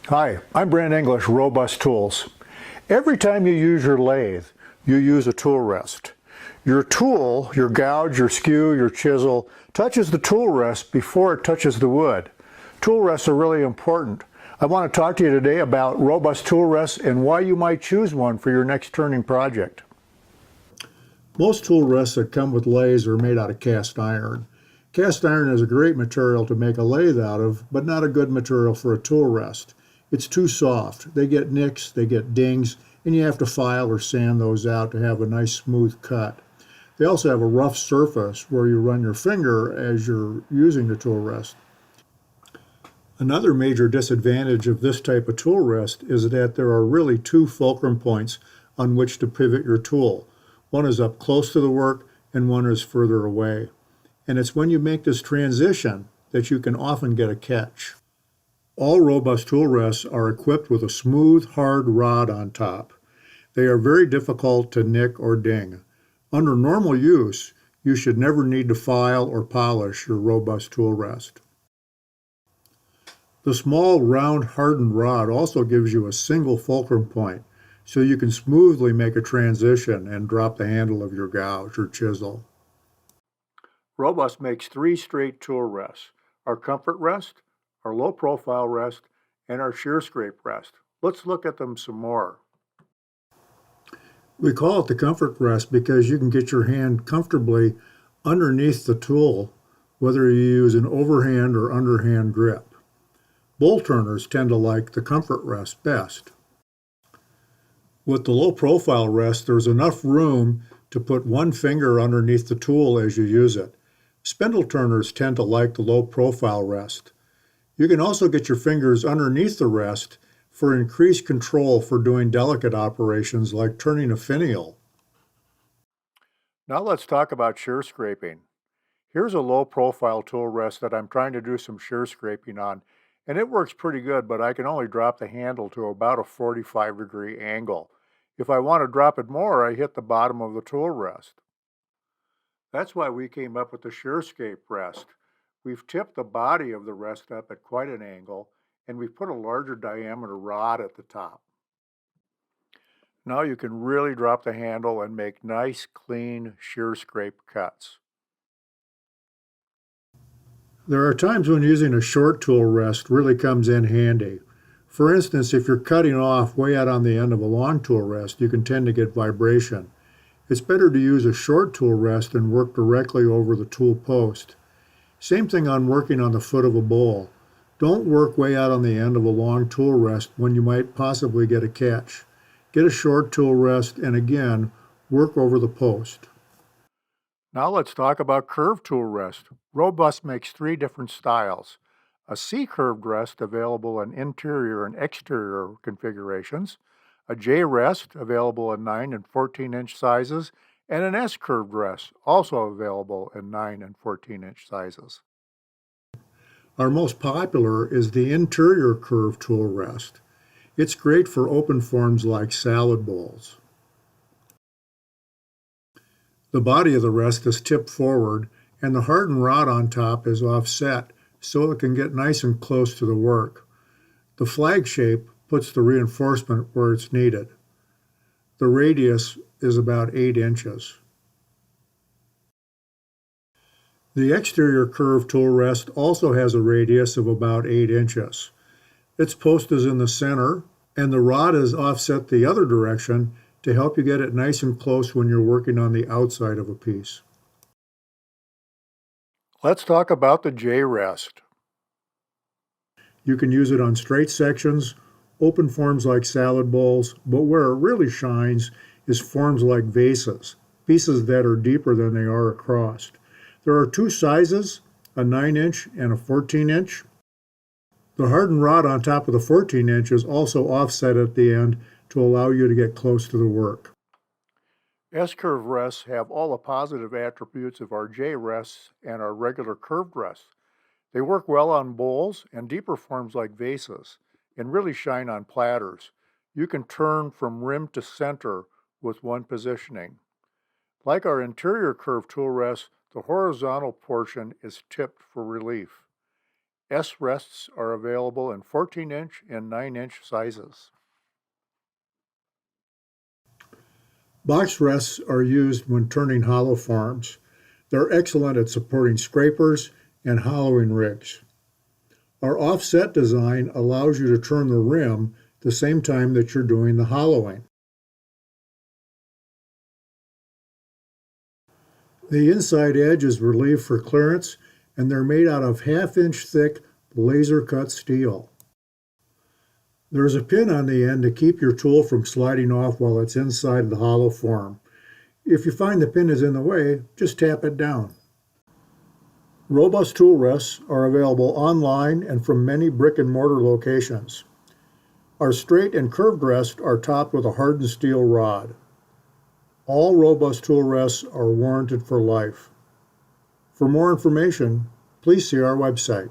Hi, I'm Brand English, Robust Tools. Every time you use your lathe, you use a tool rest. Your tool, your gouge, your skew, your chisel, touches the tool rest before it touches the wood. Tool rests are really important. I want to talk to you today about robust tool rests and why you might choose one for your next turning project. Most tool rests that come with lathes are made out of cast iron. Cast iron is a great material to make a lathe out of, but not a good material for a tool rest. It's too soft. They get nicks, they get dings, and you have to file or sand those out to have a nice smooth cut. They also have a rough surface where you run your finger as you're using the tool rest. Another major disadvantage of this type of tool rest is that there are really two fulcrum points on which to pivot your tool. One is up close to the work and one is further away. And it's when you make this transition that you can often get a catch. All robust tool rests are equipped with a smooth, hard rod on top. They are very difficult to nick or ding. Under normal use, you should never need to file or polish your robust tool rest. The small, round, hardened rod also gives you a single fulcrum point, so you can smoothly make a transition and drop the handle of your gouge or chisel. Robust makes three straight tool rests: our comfort rest, our low profile rest, and our shear scrape rest. Let's look at them some more. We call it the comfort rest because you can get your hand comfortably underneath the tool, whether you use an overhand or underhand grip. Bowl turners tend to like the comfort rest best. With the low profile rest, there's enough room to put one finger underneath the tool as you use it. Spindle turners tend to like the low profile rest. You can also get your fingers underneath the rest for increased control for doing delicate operations like turning a finial. Now let's talk about shear scraping. Here's a low profile tool rest that I'm trying to do some shear scraping on, and it works pretty good, but I can only drop the handle to about a 45-degree angle. If I want to drop it more, I hit the bottom of the tool rest. That's why we came up with the shear scrape rest. We've tipped the body of the rest up at quite an angle, and we've put a larger diameter rod at the top. Now you can really drop the handle and make nice, clean shear scrape cuts. There are times when using a short tool rest really comes in handy. For instance, if you're cutting off way out on the end of a long tool rest, you can tend to get vibration. It's better to use a short tool rest and work directly over the tool post. Same thing on working on the foot of a bowl. Don't work way out on the end of a long tool rest when you might possibly get a catch. Get a short tool rest and again, work over the post. Now let's talk about curved tool rest. Robust makes three different styles: a C-curved rest available in interior and exterior configurations, a J rest available in 9 and 14-inch sizes, and an S-curved rest also available in 9 and 14-inch sizes. Our most popular is the interior curved tool rest. It's great for open forms like salad bowls. The body of the rest is tipped forward and the hardened rod on top is offset so it can get nice and close to the work. The flag shape puts the reinforcement where it's needed. The radius is about 8 inches. The exterior curved tool rest also has a radius of about 8 inches. Its post is in the center and the rod is offset the other direction to help you get it nice and close when you're working on the outside of a piece. Let's talk about the J rest. You can use it on straight sections, open forms like salad bowls, but where it really shines is forms like vases, pieces that are deeper than they are across. There are two sizes, a 9-inch and a 14-inch. The hardened rod on top of the 14-inch is also offset at the end to allow you to get close to the work. S-curve rests have all the positive attributes of our J rests and our regular curved rests. They work well on bowls and deeper forms like vases, and really shine on platters. You can turn from rim to center with one positioning. Like our interior curved tool rest, the horizontal portion is tipped for relief. S rests are available in 14-inch and 9-inch sizes. Box rests are used when turning hollow forms. They're excellent at supporting scrapers and hollowing rigs. Our offset design allows you to turn the rim the same time that you're doing the hollowing. The inside edge is relieved for clearance, and they're made out of 1/2-inch thick laser cut steel. There's a pin on the end to keep your tool from sliding off while it's inside the hollow form. If you find the pin is in the way, just tap it down. Robust tool rests are available online and from many brick and mortar locations. Our straight and curved rests are topped with a hardened steel rod. All robust tool rests are warranted for life. For more information, please see our website.